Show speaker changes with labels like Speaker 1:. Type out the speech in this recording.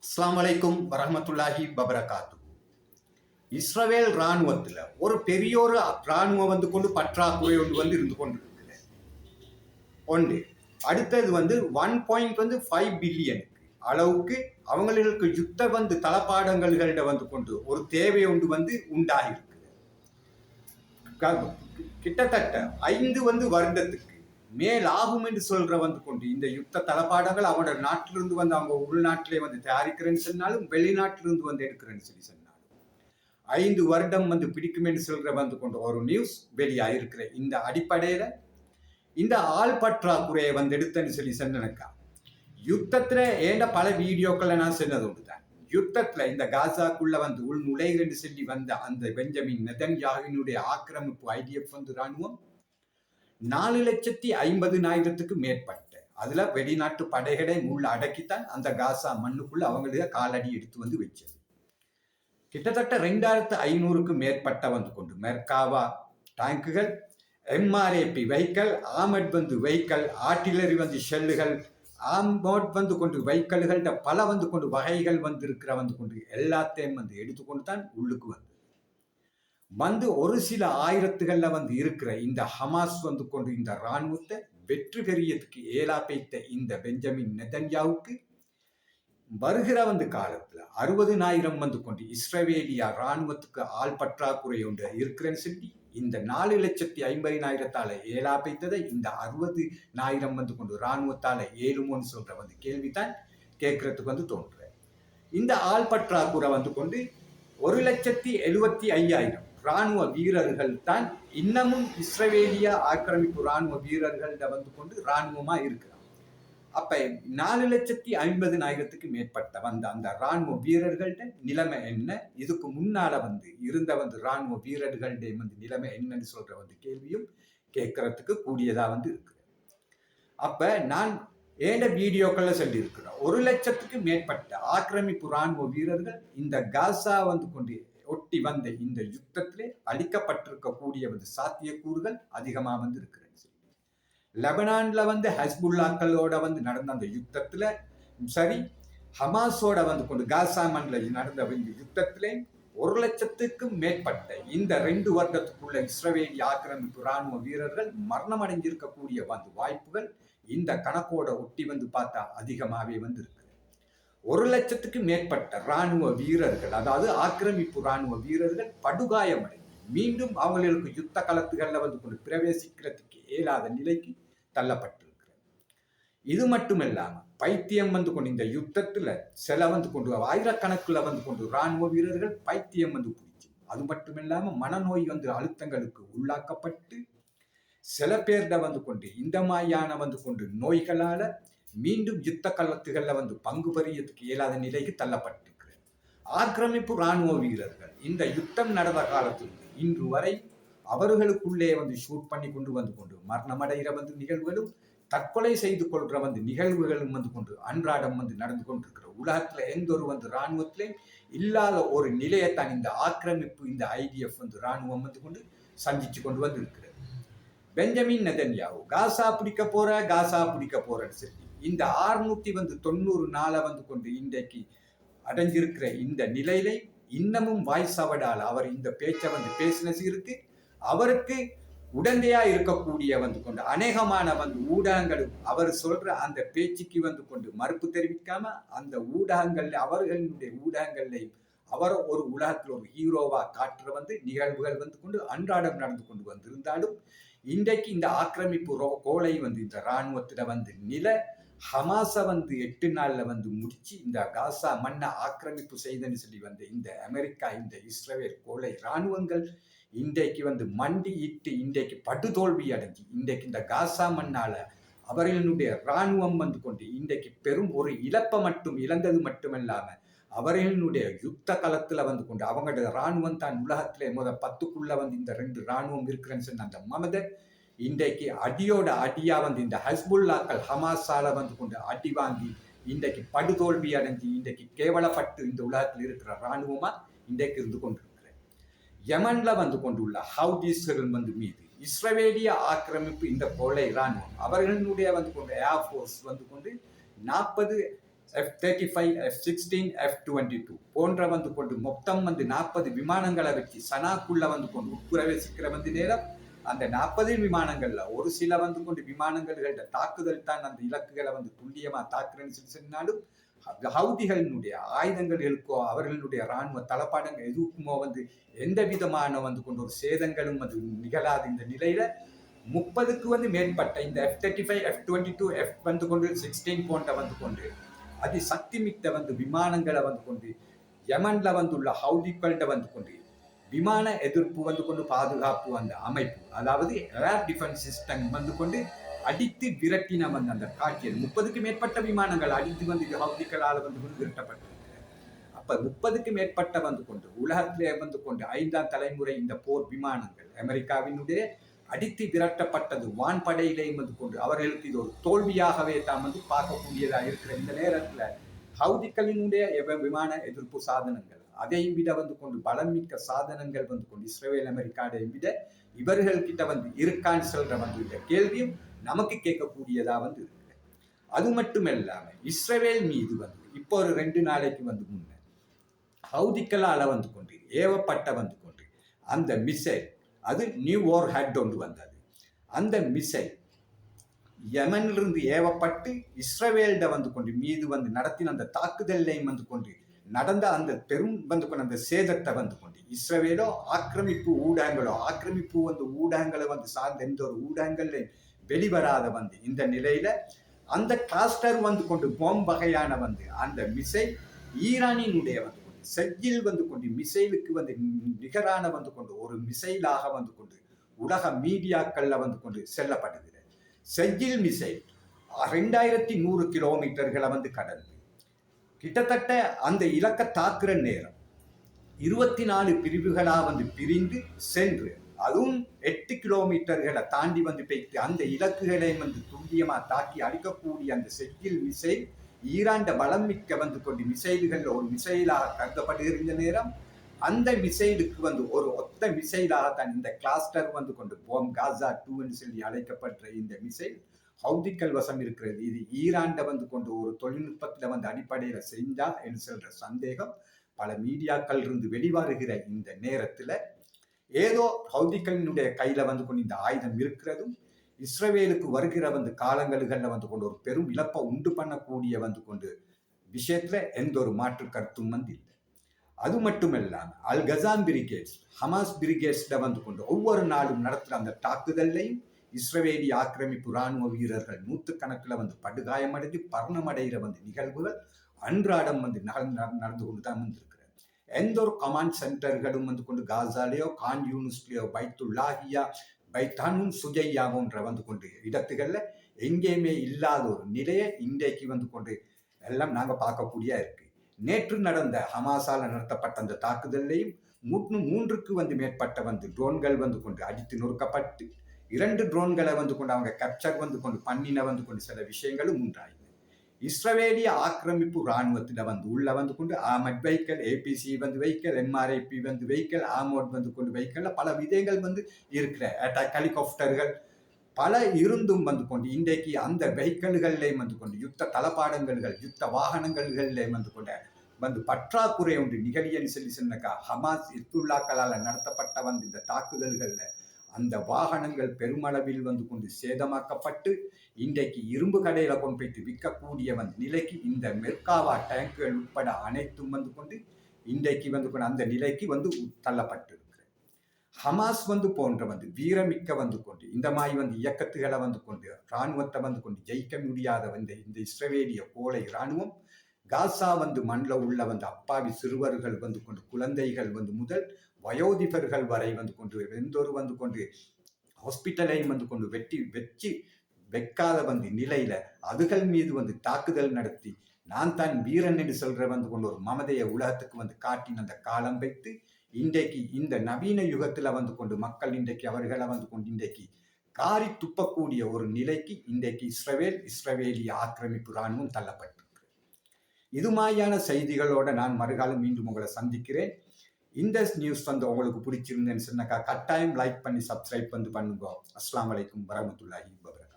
Speaker 1: அஸ்ஸலாமு அலைக்கும் வரஹ்மத்துல்லாஹி வபரகாத்து. இஸ்ரவேல் இராணுவத்தில் ஒரு பெரிய ஒரு இராணுவம் கொண்டு பற்றாக்குறை ஒன்று இருந்து கொண்டிருக்குது. ஒன்று அடுத்தது 1.5 பில்லியன் அளவுக்கு அவங்களுக்கு யுத்த தளபாடங்கள்கிட்ட கொண்டு ஒரு தேவை ஒன்று உண்டாகி இருக்குது. கிட்டத்தட்ட 5 வருடத்துக்கு மேல் ஆகும் என்று சொல்ற கொண்டு இந்த யுத்த தளபாடங்கள் அவனோட நாட்டிலிருந்து அவங்க உள்நாட்டிலே தயாரிக்கிறேன்னு சொன்னாலும் வெளிநாட்டிலிருந்து எடுக்கிறேன்னு சொன்னாலும் 5 வருடம் பிடிக்கும் என்று சொல்ற கொண்டு ஒரு நியூஸ் வெளியாயிருக்கிற இந்த அடிப்படையில இந்த ஆள் பற்றாக்குறையை எடுத்தேன்னு சொன்னேனக்கா. யுத்தத்துல ஏண்ட பல வீடியோக்களை நான் சொன்னது உண்டுதான். யுத்தத்துல இந்த காசாக்குள்ள உள் நுழைகிறேன்னு சொல்லி வந்த அந்த பெஞ்சமின் நெதன்யாஹுவினுடைய ஆக்கிரமிப்பு ஐடிஎஃப் ராணுவம் 4,50,000 மேற்பட்ட அதுல வெளிநாட்டு படைகளை உள்ள அடக்கித்தான் அந்த காசா மண்ணுக்குள்ள அவங்களுக்கு காலடி எடுத்து வச்சது. கிட்டத்தட்ட 2,500 மேற்பட்ட கொண்டு மெர்காவா டேங்குகள், MRAP vehicle, armoured vehicle, artillery ஷெல்லுகள், ஆம்போட் கொண்டு வெஹிக்கல்கள்ட பல கொண்டு வகைகள் இருக்கிற கொண்டு எல்லாத்தையும் எடுத்துக்கொண்டு தான் உள்ளுக்கு ஒரு சில ஆயிரத்துகள்ல இருக்கிற இந்த ஹமாஸ் கொண்டு இந்த இராணுவத்தை வெற்றி பெரியதுக்கு ஏலாப்பைத்த இந்த பெஞ்சமின் நெதன்யாவுக்கு வருகிற காலத்துல 60,000 கொண்டு இஸ்ரவேலியா இராணுவத்துக்கு ஆள் பற்றாக்குறை ஒன்று இருக்கிறேன்னு சொல்லி இந்த 4,50,000 ஏலாப்பைத்ததை இந்த 60,000 கொண்டு இராணுவத்தால ஏழுமோன்னு சொல்ற கேள்விதான் கேட்கறதுக்கு தோன்ற. இந்த ஆள் பற்றாக்குறை கொண்டு 1,75,000 இராணுவ வீரர்கள் தான் இன்னமும் இஸ்ரவேலிய ஆக்கிரமிப்பு இராணுவ வீரர்கள்ட கொண்டு இராணுவமா இருக்கிறாங்க. அப்ப 4,50,000 மேற்பட்ட அந்த இராணுவ வீரர்கள்ட நிலைமை என்ன, இதுக்கு முன்னால இருந்த இராணுவ வீரர்கள்ட நிலைமை என்னன்னு சொல்ற கேள்வியும் கேட்கறதுக்கு கூடியதா இருக்கு. அப்ப நான் ஏண்ட வீடியோக்கள்ல சொல்லி இருக்கிறோம், 1,00,000 மேற்பட்ட ஆக்கிரமிப்பு இராணுவ வீரர்கள் இந்த காசா கொண்டு ஒட்டி வந்த இந்த யுத்தத்திலே அளிக்கப்பட்டிருக்கக்கூடிய சாத்தியக்கூறுகள் அதிகமா இருக்கிறது. லெபனான்ல ஹஸ்புல்லாக்களோட நடந்த அந்த யுத்தத்துல சரி, ஹமாஸோட கொண்டு காசா மண்ணில் நடந்த யுத்தத்திலே 1,00,000 மேற்பட்ட இந்த 2 வருடத்துக்குள்ள இஸ்ரவேலி ஆக்கிரமிப்பு இராணுவ வீரர்கள் மரணம் அடைஞ்சிருக்கக்கூடிய வாய்ப்புகள் இந்த கணக்கோட ஒட்டி பார்த்தா அதிகமாவே இருக்கு. 1,00,000 மேற்பட்ட இராணுவ வீரர்கள், அதாவது ஆக்கிரமிப்பு இராணுவ வீரர்கள் படுகாயமடைந்து மீண்டும் அவங்களுக்கு யுத்த களத்துகள்ல கொண்டு பிரவேசிக்கிறதுக்கு இயலாத நிலைக்கு தள்ளப்பட்டிருக்கிறது. இது மட்டுமில்லாம பைத்தியம் கொண்டு இந்த யுத்தத்துல சில கொண்டு ஆயிரக்கணக்குல கொண்டு இராணுவ வீரர்கள் பைத்தியம் பிடிச்சு, அது மட்டுமில்லாம மனநோய் அழுத்தங்களுக்கு உள்ளாக்கப்பட்டு சில பேர்ட கொண்டு இந்த மாதிரியான கொண்டு நோய்களால மீண்டும் யுத்த களத்துகள்ல பங்கு பெறியதுக்கு இயலாத நிலைக்கு தள்ளப்பட்டிருக்கிறது. ஆக்கிரமிப்பு இராணுவ வீரர்கள் இந்த யுத்தம் நடந்த காலத்தில் இன்று வரை அவர்களுக்குள்ளே ஷூட் பண்ணி கொண்டு மரணமடைகிற நிகழ்வுகளும் தற்கொலை செய்து கொள்ற நிகழ்வுகளும் கொண்டு அன்றாடம் நடந்து கொண்டிருக்கிற உலகத்துல எந்த ஒரு இராணுவத்திலே இல்லாத ஒரு நிலையத்தான் இந்த ஆக்கிரமிப்பு இந்த ஐடிஎஃப் இராணுவம் கொண்டு சந்திச்சு கொண்டு இருக்கிறது. பெஞ்சமின் நெதன்யாஹு காசா பிடிக்க போறன்னு சொல்லி இந்த 690 நாளை கொண்டு இன்றைக்கு அடைஞ்சிருக்கிற இந்த நிலையில இன்னமும் வாய்ஸவடால் அவர் இந்த பேச்சை பேசினது இருக்கு. அவருக்கு உடந்தையா இருக்கக்கூடிய கொண்டு அநேகமான ஊடகங்களும் அவர் சொல்ற அந்த பேச்சுக்கு கொண்டு மறுப்பு தெரிவிக்காம அந்த ஊடகங்கள்ல அவர்களுடைய ஊடகங்கள்லையும் அவர் ஒரு உலகத்தில் ஒரு ஹீரோவா காட்டுற நிகழ்வுகள் கொண்டு அன்றாடம் நடந்து கொண்டு வந்திருந்தாலும் இன்றைக்கு இந்த ஆக்கிரமிப்பு கோலை இந்த இராணுவத்துல நில ஹமாஸை 8 நாள்ல முடிச்சு இந்த காசா மண்ணை ஆக்கிரமிப்பு செய்தன்னு சொல்லி இந்த அமெரிக்கா இந்த இஸ்ரவேல் கோலை இராணுவங்கள் இன்றைக்கு மண்டி இட்டு இன்றைக்கு படுதோல்வி அடைஞ்சு இன்றைக்கு இந்த காசா மண்ணால அவர்களுடைய இராணுவம் கொண்டு இன்றைக்கு பெரும் ஒரு இழப்பை மட்டும் இழந்தது மட்டுமல்லாம அவர்களுடைய யுத்த களத்துல கொண்டு அவங்களோட இராணுவம் தான் உலகத்திலே 10க்குள்ள இந்த 2 இராணுவம் இருக்கிறேன்னு சொன்ன அந்த மமத இன்றைக்கு அடியோட அடியா இந்த ஹஸ்புல்லாக்கள் ஹமாஸால கொண்டு அடி வாங்கி இன்றைக்கு படுதோல்வி அடைஞ்சு இன்றைக்கு கேவலப்பட்டு இந்த உலகத்தில் இருக்கிற இராணுவமா இன்றைக்கு இருந்து கொண்டிருக்கிற யமன்ல கொண்டுள்ள ஹவுதீஸ்கள் மீது இஸ்ரவேலிய ஆக்கிரமிப்பு இந்த கொலை இராணுவம் அவர்களுடைய கொண்டு ஏர்ஃபோர்ஸ் கொண்டு 40 F-35, F-16, F-22 போன்ற வந்து கொண்டு மொத்தம் வந்து 40 விமானங்களை வச்சு சனாக்குள்ள வந்து கொண்டு உட்பிரவேசிக்கிற வந்து நேரம் அந்த 40 விமானங்கள்ல ஒரு சில வந்து கொண்டு விமானங்கள்கிட்ட தாக்குதல் தான் அந்த இலக்குகளை வந்து துல்லியமா தாக்குறேன்னு சொல்லி சொன்னாலும் ஹவுதிகளினுடைய ஆயுதங்களுக்கோ அவர்களுடைய இராணுவ தளபாடங்கள் எதுக்குமோ வந்து எந்த விதமான வந்து கொண்டு ஒரு சேதங்களும் வந்து நிகழாது. இந்த நிலையில 30க்கு வந்து மேற்பட்ட இந்த F-35, F-22, F வந்து கொண்டு 16 போன்ற வந்து கொண்டு அதி சக்தி மிக்க வந்து விமானங்களை வந்து கொண்டு யமன்ல வந்துள்ள ஹவுதிகள்கிட்ட வந்து கொண்டு விமான எதிர்ப்பு வந்து கொண்டு பாதுகாப்பு அந்த அமைப்பு, அதாவது ஏர் டிஃபென்ஸ் சிஸ்டம் வந்து கொண்டு அடித்து விரட்டின வந்து அந்த காட்சியில் 30க்கு மேற்பட்ட விமானங்கள் அடித்து வந்து ஹவுதிகளால் வந்து கொண்டு விரட்டப்பட்டிருக்கிறது. அப்ப 30க்கு மேற்பட்ட வந்து கொண்டு உலகத்திலே வந்து கொண்டு 5ஆம் தலைமுறை இந்த போர் விமானங்கள் அமெரிக்காவினுடைய அடித்து விரட்டப்பட்டது வான்படையிலேயும் வந்து கொண்டு அவர்களுக்கு இது ஒரு தோல்வியாகவே தான் வந்து பார்க்கக்கூடியதாக இருக்கிற இந்த நேரத்தில் ஹவுதிகளினுடைய விமான எதிர்ப்பு சாதனங்கள் அதையும் விட வந்து கொண்டு பலமிக்க சாதனங்கள் வந்து கொண்டு இஸ்ரேல் அமெரிக்காவையும் விட இவர்கள்கிட்ட வந்து இருக்கான்னு சொல்ற வந்து இந்த கேள்வியும் நமக்கு கேட்கக்கூடியதா வந்து இருக்கு. அது மட்டும் இல்லாம இஸ்ரேல் மீது வந்து இப்போ ஒரு 2 நாளைக்கு வந்து முன்ன ஹவுதிகளால வந்து கொண்டு ஏவப்பட்ட வந்து கொண்டு அந்த மிசைல், அது நியூ வார் ஹெட் ஒன்று வந்தது. அந்த மிசைல் யமனிலிருந்து ஏவப்பட்டு இஸ்ரேலிட வந்து கொண்டு மீது வந்து நடத்தின அந்த தாக்குதலையும் வந்து கொண்டு நடந்த அந்த பெரும் வந்து கொண்டு அந்த சேதத்தை வந்து கொண்டு இஸ்ரேலோ ஆக்கிரமிப்பு ஊடகங்களை வந்து சார்ந்த எந்த ஒரு ஊடகங்களையும் வெளிவராத வந்து இந்த நிலையில அந்த கிளாஸ்டர் வந்து கொண்டு பாம் வகையான வந்து அந்த மிசைல் ஈரானினுடைய வந்து கொண்டு செஜ்ஜில் வந்து கொண்டு மிசைலுக்கு வந்து நிகரான வந்து கொண்டு ஒரு மிசைலாக வந்து கொண்டு உலக மீடியாக்கள்ல வந்து கொண்டு செல்லப்படுகிறது. செஜ்ஜில் மிசைல் 2100 கிலோமீட்டர்களை வந்து கடந்து கிட்டத்தட்ட அந்த இலக்க தாக்குற நேரம் 24 பிரிவுகளா வந்து பிரிந்து சென்று அதுவும் 8 கிலோமீட்டர்களை தாண்டி வந்து போய்த்து அந்த இலக்குகளை வந்து துல்லியமா தாக்கி அழிக்கக்கூடிய அந்த செஜ்ஜில் மிசைல் ஈரான் பலம் மிக்க வந்து கொண்டு மிசைல்கள் ஒரு மிசைலாக கருதப்படுகிற நேரம் அந்த மிசைலுக்கு வந்து ஒரு ஒத்த மிசைலாகத்தான் இந்த கிளாஸ்டர் வந்து கொண்டு போம் காசா 2 என்று சொல்லி அழைக்கப்பட்ட இந்த மிசைல் ஹவுதிகள் வசம் இருக்கிறது. இது ஈரான்ட வந்து கொண்டு ஒரு தொழில்நுட்பத்தில் வந்து அடிப்படையில் செஞ்சா என்று சொல்ற சந்தேகம் பல மீடியாக்கள் இருந்து வெளிவருகிற இந்த நேரத்தில் ஏதோ ஹவுதிகளினுடைய கையில வந்து கொண்டு இந்த ஆயுதம் இருக்கிறதும் இஸ்ரேலுக்கு வருகிற வந்து காலங்களில் வந்து கொண்டு ஒரு பெரும் இழப்பை உண்டு பண்ணக்கூடிய வந்து கொண்டு விஷயத்துல எந்த ஒரு மாற்று கருத்தும் வந்து இல்லை. அது மட்டும் இல்லாமல் அல் கசான் பிரிகேட்ஸ் ஹமாஸ் பிரிகேட்ஸ்ல வந்து கொண்டு ஒவ்வொரு நாளும் நடத்துகிற அந்த தாக்குதல்லையும் இஸ்ரேலிய ஆக்கிரமிப்பு இராணுவ வீரர்கள் 100கணக்கில் வந்து படுகாயமடைந்து பரணமடைகிற வந்து நிகழ்வுகள் அன்றாடம் வந்து நடந்து கொண்டு தான் வந்திருக்கிறது. எந்த ஒரு கமாண்ட் சென்டர்களும் வந்து கொண்டு காசாலேயோ கான் யூனிஸ்லேயோ பைத்துல்லாஹியா பைத்தானும் சுஜையாவோன்ற வந்து கொண்டு இடத்துகளில் எங்கேயுமே இல்லாத ஒரு நிலையை இன்றைக்கு வந்து கொண்டு எல்லாம் நாங்கள் பார்க்கக்கூடிய இருக்கு. நேற்று நடந்த ஹமாஸால் நடத்தப்பட்ட அந்த தாக்குதலையும் 3க்கு வந்து மேற்பட்ட வந்து ட்ரோன்கள் வந்து கொண்டு அடித்து நொறுக்கப்பட்டு 2 ட்ரோன்களை வந்து கொண்டு அவங்க கேப்சர் வந்து கொண்டு பண்ணின வந்து கொண்டு சில விஷயங்களும் உண்டாயின. இஸ்ரேலிய ஆக்கிரமிப்பு இராணுவத்தில் வந்து உள்ள வந்து கொண்டு ஆமட் வெஹிக்கல், ஏபிசி வந்து வெஹிக்கல், எம்ஆர்ஐபி வந்து வெஹிக்கல், ஆமோட் வந்து கொண்டு வெஹிக்கல் பல விதங்கள் வந்து இருக்கிற அட்டாக் ஹெலிகாப்டர்கள் பல இருந்தும் வந்து கொண்டு இன்றைக்கு அந்த வெஹிக்கல்கள்லேயும் வந்து கொண்டு யுத்த தளபாடங்கள் யுத்த வாகனங்கள்லேயும் வந்து கொண்ட வந்து பற்றாக்குறை ஒன்று நிகழியன்னு சொல்லி சொன்னக்கா ஹமாஸ் இத்துல்லாக்களால் நடத்தப்பட்ட வந்து இந்த தாக்குதல்களில் அந்த வாகனங்கள் பெருமளவில் வந்து கொண்டு சேதமாக்கப்பட்டு இன்றைக்கு இரும்பு கடையில கொண்டு போயிட்டு விற்கக்கூடிய வந்து நிலைக்கு இந்த மெர்காவா டேங்குகள் உட்பட அனைத்தும் வந்து கொண்டு இன்றைக்கு வந்து கொண்டு அந்த நிலைக்கு வந்து தள்ளப்பட்டு இருக்கு. ஹமாஸ் வந்து போன்ற வந்து வீரமிக்க வந்து கொண்டு இந்த மாதிரி வந்து இயக்கத்துகளை வந்து கொண்டு இராணுவத்தை வந்து கொண்டு ஜெயிக்க முடியாத வந்து இந்த இஸ்ரேலிய கோலை இராணுவம் காசா வந்து மண்ணில் உள்ள வந்து அப்பாவி சிறுவர்கள் வந்து கொண்டு குழந்தைகள் வந்து முதல் வயோதிபர்கள் வரை வந்து கொண்டு எந்தொரு வந்து கொண்டு ஹாஸ்பிட்டலையும் வந்து கொண்டு வச்சு வைக்காத வந்து நிலையில அதுகள் மீது வந்து தாக்குதல் நடத்தி நான் தான் வீரன் என்று சொல்ற வந்து கொண்டு ஒரு மமதைய உலகத்துக்கு வந்து காட்டின அந்த காலம் வைத்து இன்றைக்கு இந்த நவீன யுகத்துல வந்து கொண்டு மக்கள் இன்றைக்கு அவர்களை வந்து கொண்டு இன்றைக்கு காரி துப்பக்கூடிய ஒரு நிலைக்கு இன்றைக்கு இஸ்ரேலிய ஆக்கிரமிப்பு இராணுவம் தள்ளப்பட்டிருக்கு. இது மாதிரியான செய்திகளோட நான் மறுகாலம் மீண்டும் உங்களை சந்திக்கிறேன். இந்த நியூஸ் வந்து உங்களுக்கு பிடிச்சிருந்தேன்னு சொன்னாக்கா கட்டாயம் லைக் பண்ணி சப்ஸ்கிரைப் வந்து பண்ணுங்க. அஸ்ஸலாமு அலைக்கும் வரஹ்மத்துல்லாஹி வபரகாத்துஹு.